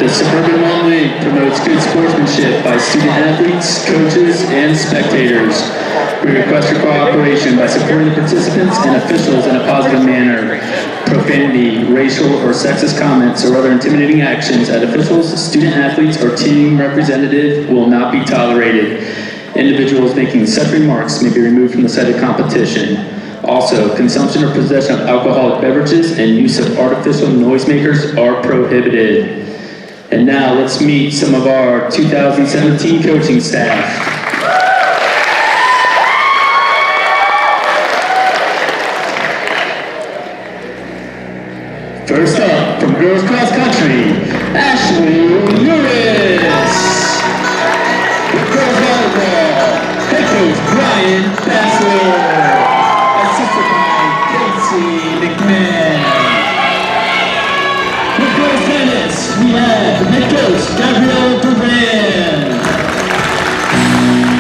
The Suburban One League promotes good sportsmanship by student athletes, coaches, and spectators. We request your cooperation by supporting the participants and officials in a positive manner. Profanity, racial, or sexist comments or other intimidating actions at officials, student athletes, or team representative will not be tolerated. Individuals making such remarks may be removed from the site of competition. Also, consumption or possession of alcoholic beverages and use of artificial noisemakers are prohibited. And now let's meet some of our 2017 coaching staff. First up, from girls cross country, Ashley Lewis. With girls volleyball, head coach Brian Bassler. Assisted by Casey McMahon. With girls tennis, we have head coach Gabrielle Duran.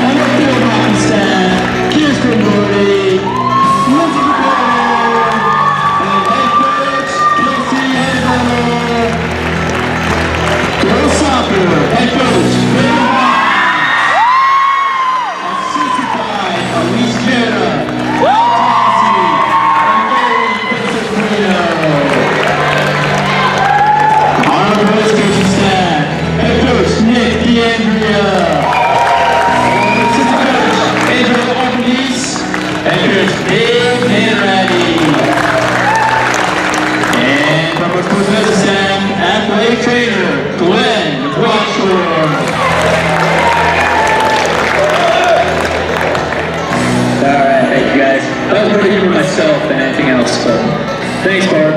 On our field hockey staff, Kirsten Morty, Lindsay McCall, and head coach Kelsey Hedler. Girls soccer, head coach Brandon Hines. Assisted by Elise Guerra, Al Tossi, and Mary Vincent-Reno. On our boys coaching staff, head coach Nick D'Andrea. Assistant coach Adriel Albanese, head coach Dave Manratty. And from our sports medicine staff, athletic trainer Glenn Rockshore. Alright, thank you guys. That was more to humor myself than anything else, but thanks, Barb.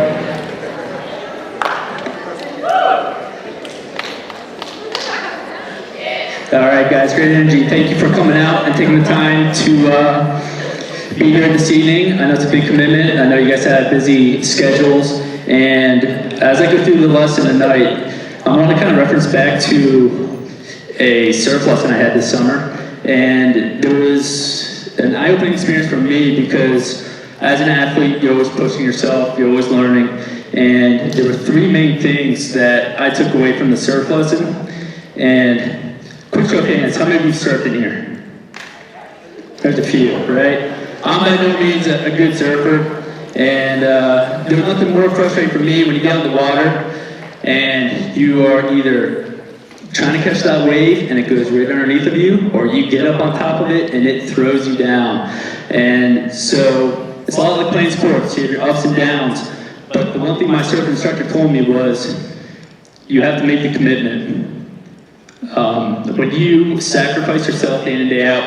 Alright guys, great energy. Thank you for coming out and taking the time to be here this evening. I know it's a big commitment. I know you guys have busy schedules. And as I go through the lesson tonight, I want to kind of reference back to a surf lesson I had this summer. And there was an eye-opening experience for me because as an athlete, you're always pushing yourself, you're always learning. And there were three main things that I took away from the surf lesson. And quick show of hands, how many of you surfed in here? There's a few, right? I'm by no means a good surfer. And there was nothing more frustrating for me when you get on the water and you are either trying to catch that wave and it goes right underneath of you, or you get up on top of it and it throws you down. And so it's a lot like playing sports. You have your ups and downs. But the one thing my surf instructor told me was you have to make the commitment. When you sacrifice yourself day in and day out,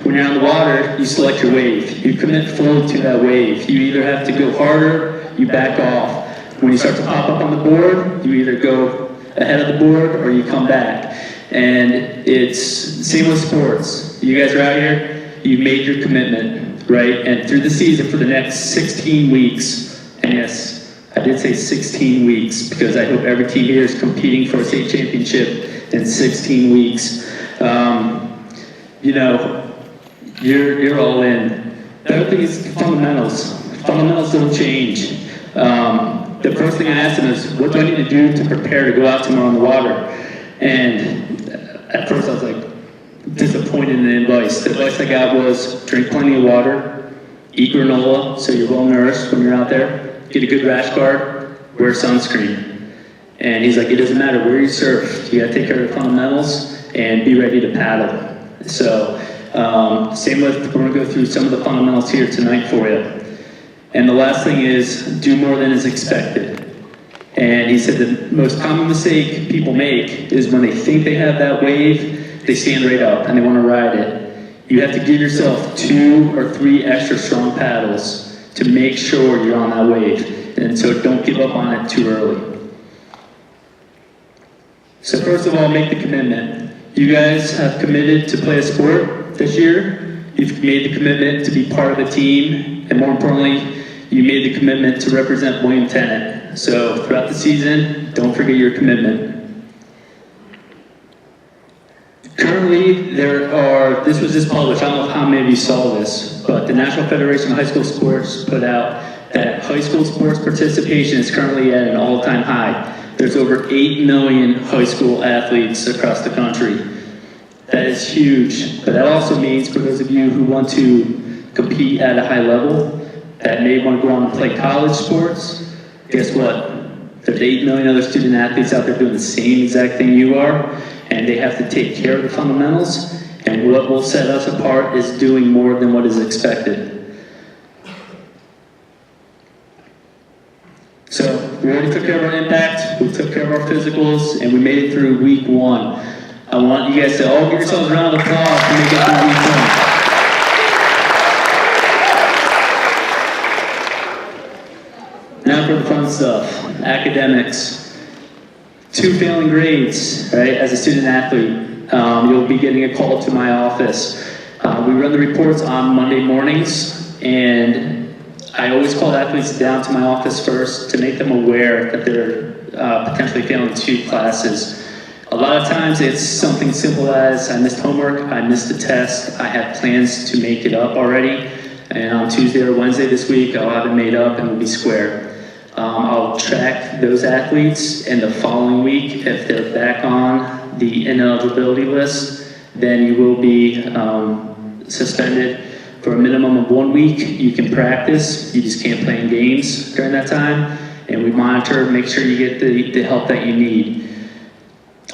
when you're on the water, you select your wave. You commit fully to that wave. You either have to go harder, you back off. When you start to pop up on the board, you either go ahead of the board or you come back. And it's same with sports. You guys are out here, you've made your commitment, right? And through the season for the next 16 weeks, and yes, I did say 16 weeks because I hope every team here is competing for a state championship in 16 weeks. You know, you're all in. The other thing is fundamentals. Fundamentals don't change. The first thing I asked him is, what do I need to do to prepare to go out tomorrow on the water? And at first I was like disappointed in the advice. The advice I got was drink plenty of water, eat granola so you're well nourished when you're out there, get a good rash guard, wear sunscreen. And he's like, it doesn't matter where you surf, you gotta take care of the fundamentals and be ready to paddle. So, same with, we're gonna go through some of the fundamentals here tonight for you. And the last thing is, do more than is expected. And he said the most common mistake people make is when they think they have that wave, they stand right up and they wanna ride it. You have to give yourself 2 or 3 extra strong paddles to make sure you're on that wave. And so don't give up on it too early. So first of all, make the commitment. You guys have committed to play a sport this year. You've made the commitment to be part of a team. And more importantly, you made the commitment to represent William Tennant. So throughout the season, don't forget your commitment. Currently, this was just published, I don't know how many of you saw this, but the National Federation of High School Sports put out that high school sports participation is currently at an all-time high. There's over 8 million high school athletes across the country. That is huge, but that also means for those of you who want to compete at a high level, that may want to go on and play college sports, guess what? There's 8 million other student athletes out there doing the same exact thing you are, and they have to take care of the fundamentals, and what will set us apart is doing more than what is expected. So, we already took care of our impact, we took care of our physicals, and we made it through week 1. I want you guys to all give yourselves a round of applause to make it through week 1. Now for the fun stuff, academics. 2 failing grades, right? As a student athlete, you'll be getting a call to my office. We run the reports on Monday mornings, and I always call athletes down to my office first to make them aware that they're potentially failing 2 classes. A lot of times it's something simple as, I missed homework, I missed a test, I have plans to make it up already, and on Tuesday or Wednesday this week, I'll have it made up and we'll be square. I'll track those athletes, and the following week, if they're back on the ineligibility list, then you will be suspended for a minimum of 1 week. You can practice, you just can't play in games during that time, and we monitor, make sure you get the help that you need.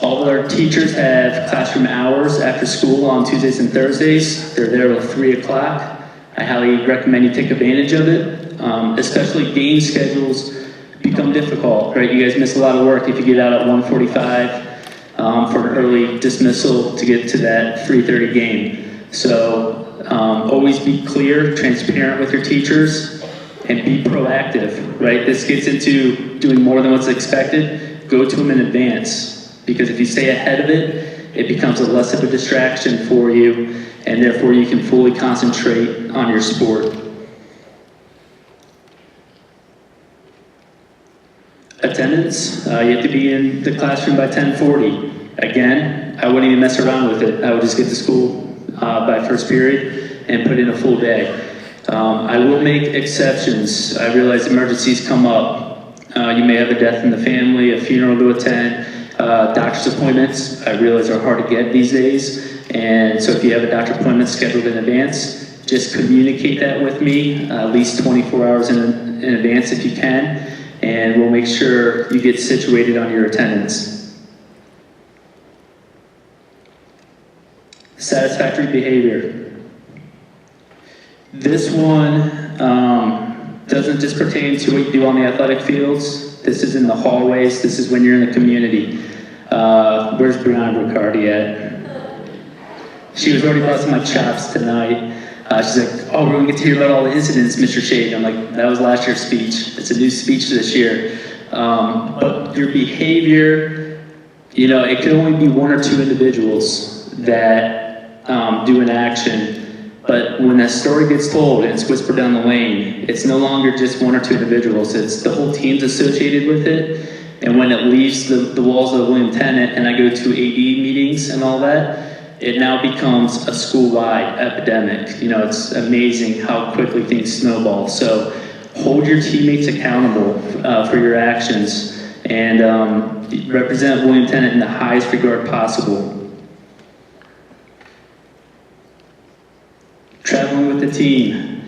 All of our teachers have classroom hours after school on Tuesdays and Thursdays. They're there till 3 o'clock. I highly recommend you take advantage of it, especially game schedules become difficult, right? You guys miss a lot of work if you get out at 1:45 for an early dismissal to get to that 3:30 game. So always be clear, transparent with your teachers, and be proactive, right? This gets into doing more than what's expected. Go to them in advance, because if you stay ahead of it, it becomes a less of a distraction for you, and therefore you can fully concentrate on your sport. Attendance, you have to be in the classroom by 10:40. Again, I wouldn't even mess around with it. I would just get to school by first period and put in a full day. I will make exceptions. I realize emergencies come up. You may have a death in the family, a funeral to attend, doctor's appointments, I realize are hard to get these days. And so if you have a doctor appointment scheduled in advance, just communicate that with me at least 24 hours in advance if you can, and we'll make sure you get situated on your attendance. Satisfactory behavior. This one doesn't just pertain to what you do on the athletic fields. This is in the hallways. This is when you're in the community. Where's Brianna Riccardi at? She was already busting my chops tonight. She's like, oh, we're going to get to hear about all the incidents, Mr. Shade. I'm like, that was last year's speech. It's a new speech this year. But your behavior, you know, it can only be 1 or 2 individuals that do an action. But when that story gets told and it's whispered down the lane, it's no longer just 1 or 2 individuals. It's the whole team's associated with it. And when it leaves the walls of William Tennant and I go to AD meetings and all that, it now becomes a school-wide epidemic. You know, it's amazing how quickly things snowball. So hold your teammates accountable for your actions, and represent William Tennant in the highest regard possible. Traveling with the team.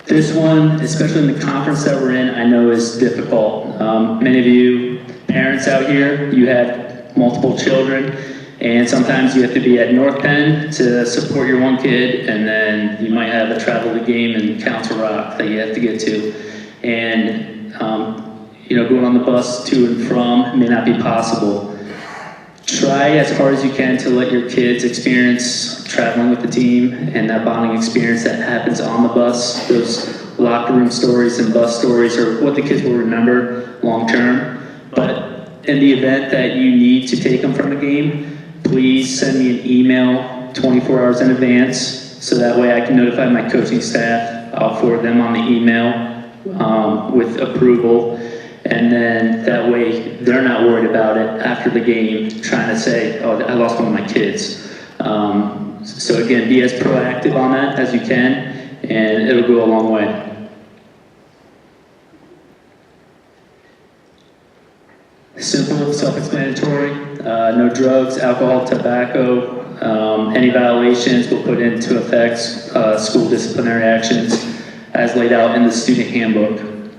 This one, especially in the conference that we're in, I know is difficult. Many of you parents out here, you have multiple children, and sometimes you have to be at North Penn to support your one kid, and then you might have a travel to game in Council Rock that you have to get to. And you know, going on the bus to and from may not be possible. Try as hard as you can to let your kids experience traveling with the team and that bonding experience that happens on the bus. Those locker room stories and bus stories are what the kids will remember long term. But in the event that you need to take them from a game, please send me an email 24 hours in advance, so that way I can notify my coaching staff. I'll forward them on the email with approval, and then that way they're not worried about it after the game, trying to say, oh, I lost one of my kids. So again, be as proactive on that as you can, and it'll go a long way. Simple, self-explanatory, no drugs, alcohol, tobacco. Any violations will put into effect school disciplinary actions as laid out in the student handbook.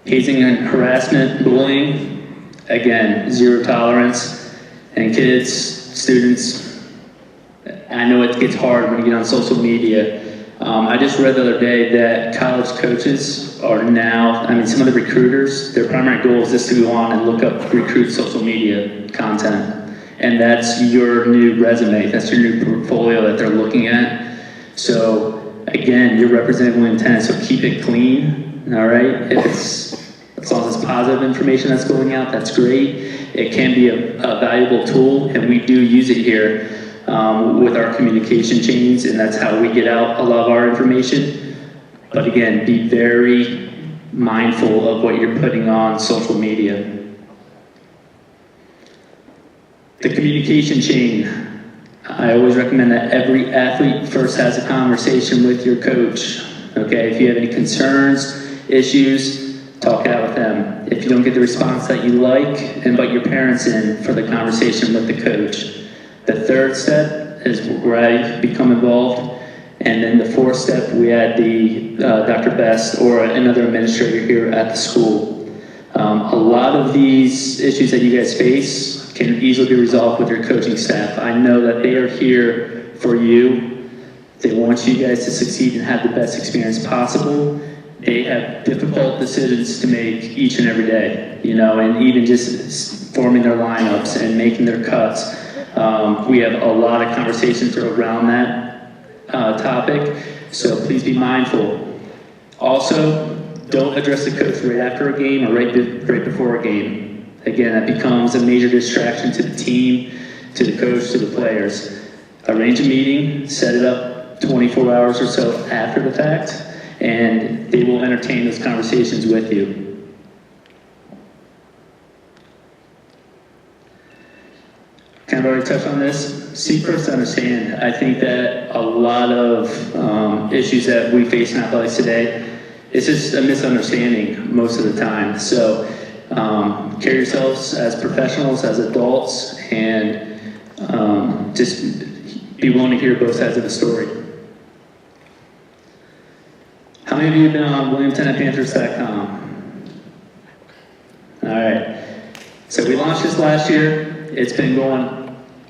Hazing and harassment, bullying, again, zero tolerance. And kids, students, I know it gets hard when you get on social media. I just read the other day that college coaches are now, some of the recruiters, their primary goal is just to go on and look up recruit social media content. And that's your new resume, that's your new portfolio that they're looking at. So again, you're representing William Tennant, so keep it clean, all right? As long as it's positive information that's going out, that's great. It can be a valuable tool, and we do use it here with our communication chains, and that's how we get out a lot of our information. But again, be very mindful of what you're putting on social media. The communication chain. I always recommend that every athlete first has a conversation with your coach. Okay, if you have any concerns, issues, talk it out with them. If you don't get the response that you like, invite your parents in for the conversation with the coach. The third step is where I become involved. And then the fourth step, we add the Dr. Best or another administrator here at the school. A lot of these issues that you guys face can easily be resolved with your coaching staff. I know that they are here for you. They want you guys to succeed and have the best experience possible. They have difficult decisions to make each and every day, and even just forming their lineups and making their cuts. We have a lot of conversations around that topic, so please be mindful. Also, don't address the coach right after a game or right before a game. Again, that becomes a major distraction to the team, to the coach, to the players. Arrange a meeting, set it up 24 hours or so after the fact, and they will entertain those conversations with you. Kind of already touched on this. Seek first to understand. I think that a lot of issues that we face in athletics today, it's just a misunderstanding most of the time. So carry yourselves as professionals, as adults, and just be willing to hear both sides of the story. How many of you have been on WilliamTennantPanthers.com? All right. So we launched this last year. It's been going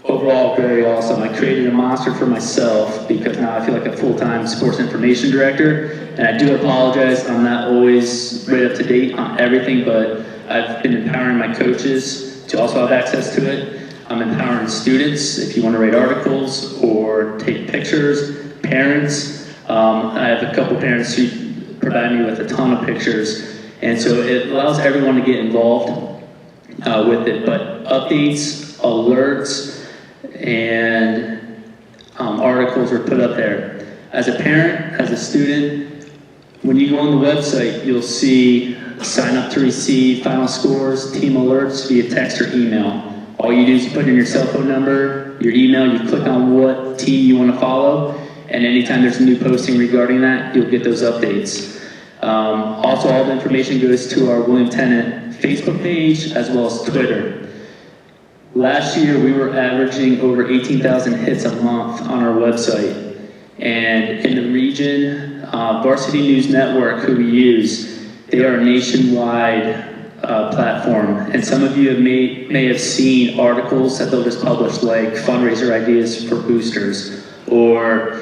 overall very awesome. I created a monster for myself because now I feel like a full-time sports information director. And I do apologize, I'm not always right up to date on everything, but I've been empowering my coaches to also have access to it. I'm empowering students if you want to write articles or take pictures. Parents, I have a couple parents who provide me with a ton of pictures. And so it allows everyone to get involved with it. But updates, alerts, and articles are put up there. As a parent, as a student, when you go on the website, you'll see sign up to receive final scores, team alerts via text or email. All you do is you put in your cell phone number, your email, you click on what team you want to follow, and anytime there's a new posting regarding that, you'll get those updates. Also, all the information goes to our William Tennant Facebook page as well as Twitter. Last year, we were averaging over 18,000 hits a month on our website. And in the region, Varsity News Network, who we use, they are a nationwide platform. And some of you may have seen articles that they'll just publish, like fundraiser ideas for boosters or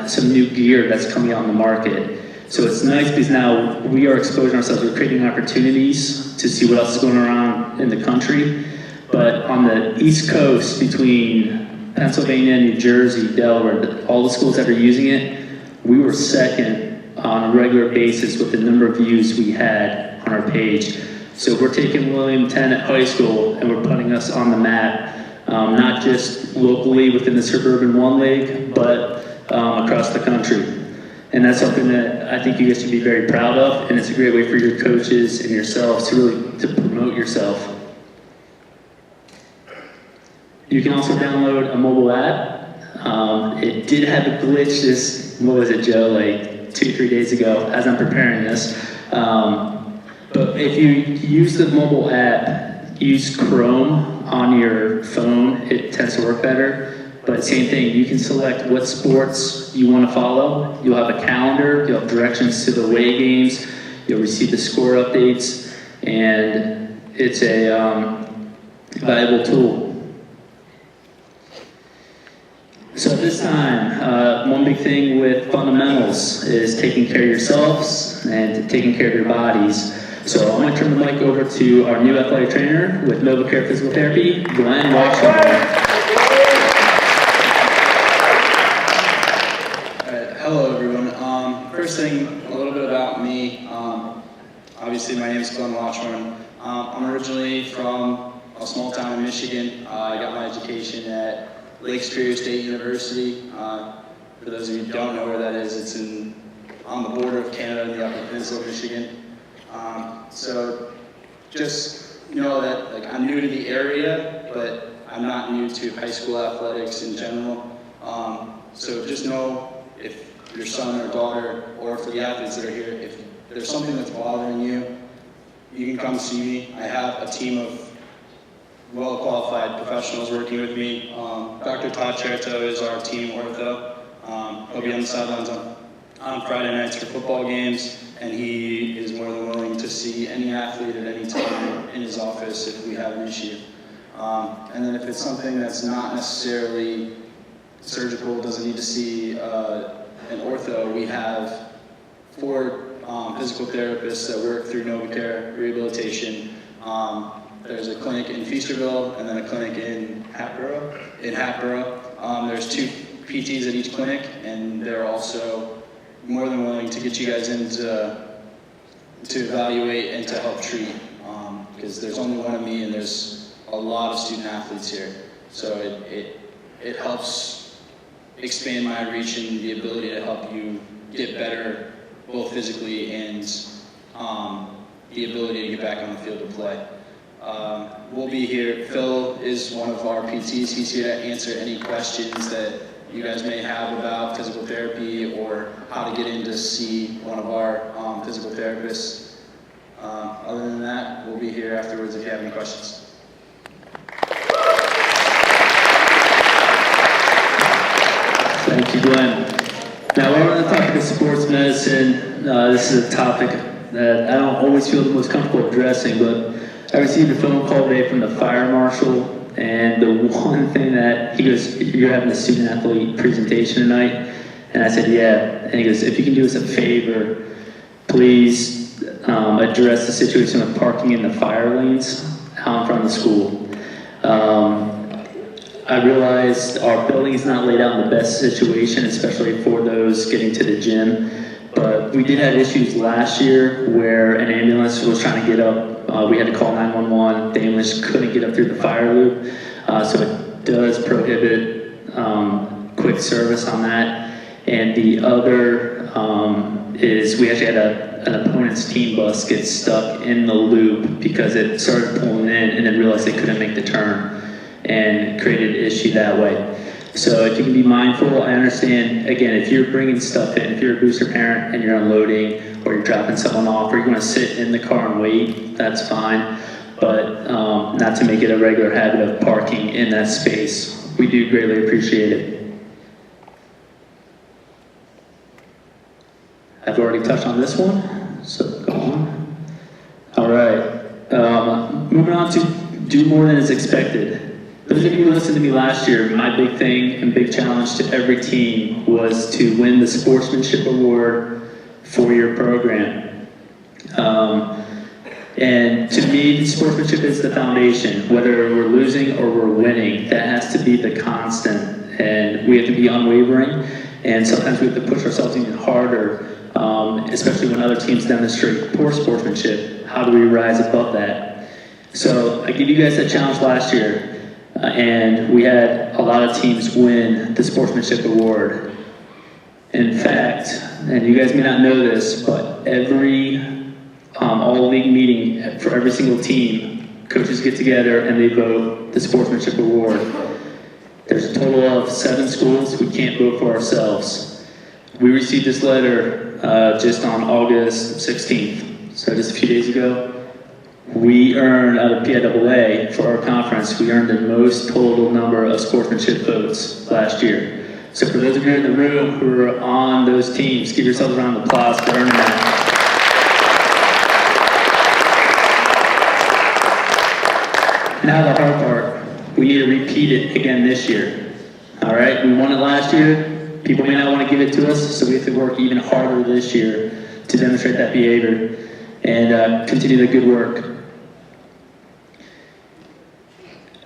some new gear that's coming out on the market. So it's nice because now we are exposing ourselves, we're creating opportunities to see what else is going on in the country. But on the East Coast, between Pennsylvania, New Jersey, Delaware, all the schools that are using it, we were second on a regular basis with the number of views we had on our page. So we're taking William Tennant High School and we're putting us on the map, not just locally within the Suburban One League, but across the country. And that's something that I think you guys should be very proud of, and it's a great way for your coaches and yourselves to really promote yourself. You can also download a mobile app. It did have a glitch this, what was it, Joe, like 2-3 days ago as I'm preparing this. But if you use the mobile app, use Chrome on your phone, it tends to work better. But same thing, you can select what sports you want to follow. You'll have a calendar, you'll have directions to the away games, you'll receive the score updates, and it's a valuable tool. So at this time, one big thing with fundamentals is taking care of yourselves and taking care of your bodies. So I'm going to turn the mic over to our new athletic trainer with NovaCare Physical Therapy, Glenn Washington. Hello everyone. First thing, a little bit about me. Obviously my name is Glenn Watchman. I'm originally from a small town in Michigan. I got my education at Lake Superior State University. For those of you who don't know where that is, it's on the border of Canada and the Upper Peninsula of Michigan. So just know that I'm new to the area, but I'm not new to high school athletics in general. So just know if your son or daughter, or for the athletes that are here, if there's something that's bothering you, you can come see me. I have a team of well-qualified professionals working with me. Dr. Todd Cherto is our team ortho. He'll be on the sidelines on Friday nights for football games, and he is more than willing to see any athlete at any time in his office if we have an issue. And then if it's something that's not necessarily surgical, doesn't need to see an ortho, we have 4 physical therapists that work through NovaCare Rehabilitation. There's a clinic in Feasterville and then a clinic in Hatboro. There's 2 PTs at each clinic, and they're also more than willing to get you guys in to evaluate and to help treat, because there's only one of me and there's a lot of student athletes here. So it helps expand my reach and the ability to help you get better, both physically and the ability to get back on the field to play. We'll be here. Phil is one of our PTs. He's here to answer any questions that you guys may have about physical therapy or how to get in to see one of our physical therapists. Other than that, we'll be here afterwards if you have any questions. Thank you, Glenn. Now, we're on the topic of sports medicine. This is a topic that I don't always feel the most comfortable addressing, but I received a phone call today from the fire marshal, and the one thing that he goes, "You're having a student athlete presentation tonight?" And I said, "Yeah." And he goes, "If you can do us a favor, please address the situation of parking in the fire lanes out in front of the school." I realized our building is not laid out in the best situation, especially for those getting to the gym. But we did have issues last year where an ambulance was trying to get up. We had to call 911. The ambulance couldn't get up through the fire loop. So it does prohibit quick service on that. And the other is we actually had an opponent's team bus get stuck in the loop because it started pulling in and then realized they couldn't make the turn, and created an issue that way. So if you can be mindful, I understand, again, if you're bringing stuff in, if you're a booster parent and you're unloading or you're dropping someone off or you're gonna sit in the car and wait, that's fine. But not to make it a regular habit of parking in that space. We do greatly appreciate it. I've already touched on this one, so go on. All right, moving on to do more than is expected. Those of you who listened to me last year, my big thing and big challenge to every team was to win the sportsmanship award for your program. And to me, sportsmanship is the foundation. Whether we're losing or we're winning, that has to be the constant. And we have to be unwavering. And sometimes we have to push ourselves even harder, especially when other teams demonstrate poor sportsmanship. How do we rise above that? So I gave you guys that challenge last year. And we had a lot of teams win the sportsmanship award. In fact, and you guys may not know this, but every all-league meeting for every single team, coaches get together and they vote the sportsmanship award. There's a total of 7 schools. We can't vote for ourselves. We received this letter just on August 16th. so just a few days ago, we earned, out of PIAA for our conference, we earned the most total number of sportsmanship votes last year. So for those of you in the room who are on those teams, give yourselves a round of applause for earning that. Now the hard part, we need to repeat it again this year. All right, we won it last year. People may not want to give it to us, so we have to work even harder this year to demonstrate that behavior and continue the good work.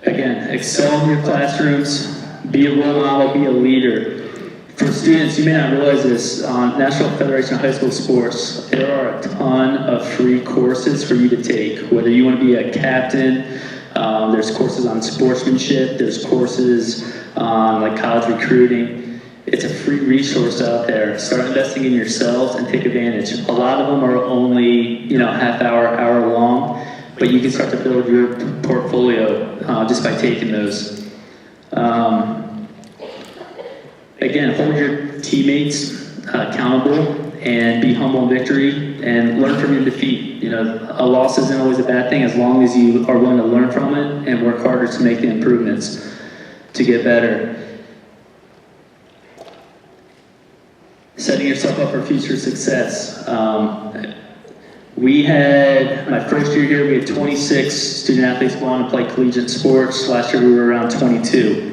Again, excel in your classrooms, be a role model, be a leader. For students, you may not realize this, on National Federation of High School Sports, there are a ton of free courses for you to take. Whether you want to be a captain, there's courses on sportsmanship, there's courses on like college recruiting. It's a free resource out there. Start investing in yourselves and take advantage. A lot of them are only, half hour, hour long, but you can start to build your portfolio just by taking those. Again, hold your teammates accountable and be humble in victory and learn from your defeat. A loss isn't always a bad thing as long as you are willing to learn from it and work harder to make the improvements to get better. Setting yourself up for future success. We had, my first year here, we had 26 student athletes go on to play collegiate sports. Last year we were around 22.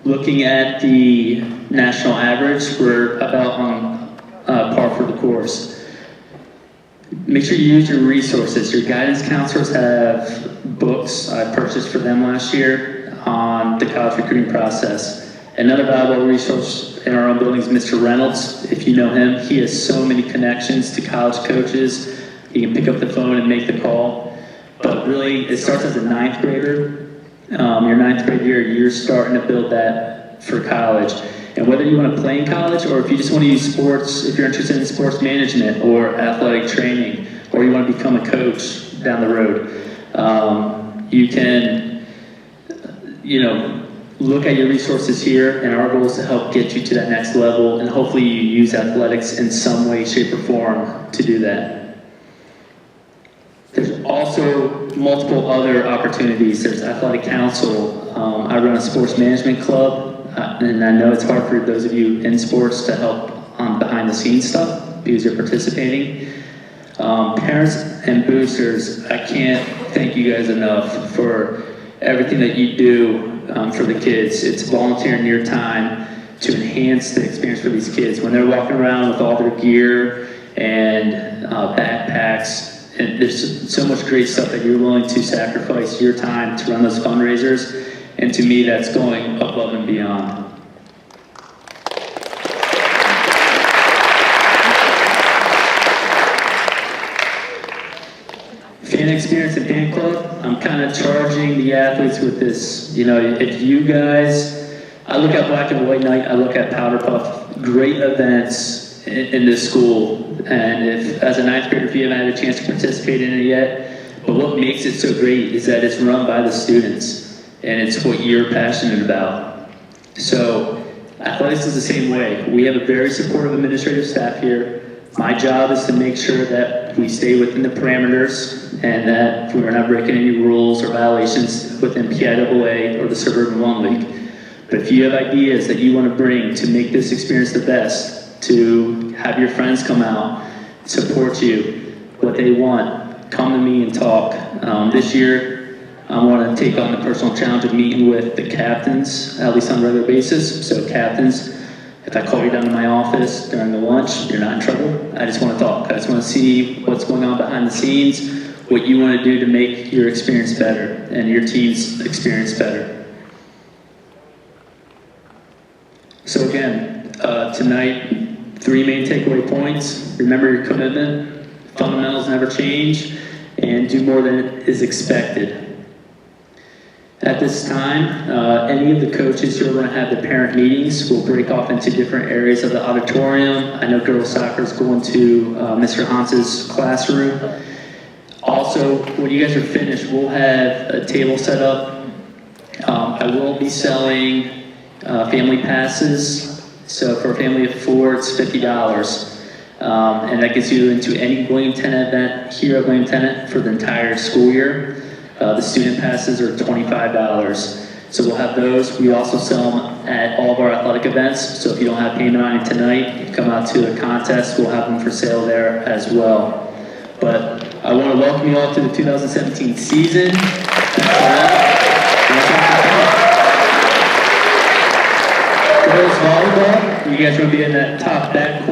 Looking at the national average, we're about on par for the course. Make sure you use your resources. Your guidance counselors have books I purchased for them last year on the college recruiting process. Another valuable resource in our own building is Mr. Reynolds. If you know him, he has so many connections to college coaches. He can pick up the phone and make the call. But really, it starts as a ninth grader. Your ninth grade year, you're starting to build that for college. And whether you want to play in college or if you just want to use sports, if you're interested in sports management or athletic training, or you want to become a coach down the road, you can, look at your resources here, and our goal is to help get you to that next level, and hopefully you use athletics in some way, shape, or form to do that. There's also multiple other opportunities. There's athletic council. I run a sports management club, and I know it's hard for those of you in sports to help on behind the scenes stuff because you're participating. Parents and boosters, I can't thank you guys enough for everything that you do for the kids. It's volunteering your time to enhance the experience for these kids. When they're walking around with all their gear and backpacks, and there's so much great stuff that you're willing to sacrifice your time to run those fundraisers, and to me that's going above and beyond. Fan experience and fan club, I'm kind of charging the athletes with this. If you guys, I look at Black and White Night, I look at Powder Puff, great events in this school. And if, as a ninth grader, if you haven't had a chance to participate in it yet, but what makes it so great is that it's run by the students, and it's what you're passionate about. So athletics is the same way. We have a very supportive administrative staff here. My job is to make sure that we stay within the parameters and that we're not breaking any rules or violations within PIAA or the Suburban One League. But if you have ideas that you want to bring to make this experience the best, to have your friends come out, support you, what they want, come to me and talk. This year, I want to take on the personal challenge of meeting with the captains, at least on a regular basis. So captains, if I call you down to my office during the lunch, you're not in trouble. I just want to talk. I just want to see what's going on behind the scenes, what you want to do to make your experience better and your team's experience better. So again, tonight, 3 main takeaway points. Remember your commitment, fundamentals never change, and do more than is expected. At this time, any of the coaches who are going to have the parent meetings will break off into different areas of the auditorium. I know girls soccer is going to Mr. Hans's classroom. Also, when you guys are finished, we'll have a table set up. I will be selling family passes. So for a family of 4, it's $50. And that gets you into any William Tennant event here at William Tennant for the entire school year. The student passes are $25. So we'll have those. We also sell them at all of our athletic events. So if you don't have payment on it tonight, you come out to the contest, we'll have them for sale there as well. But I want to welcome you all to the 2017 season. Girls volleyball, you guys will be in that top back corner.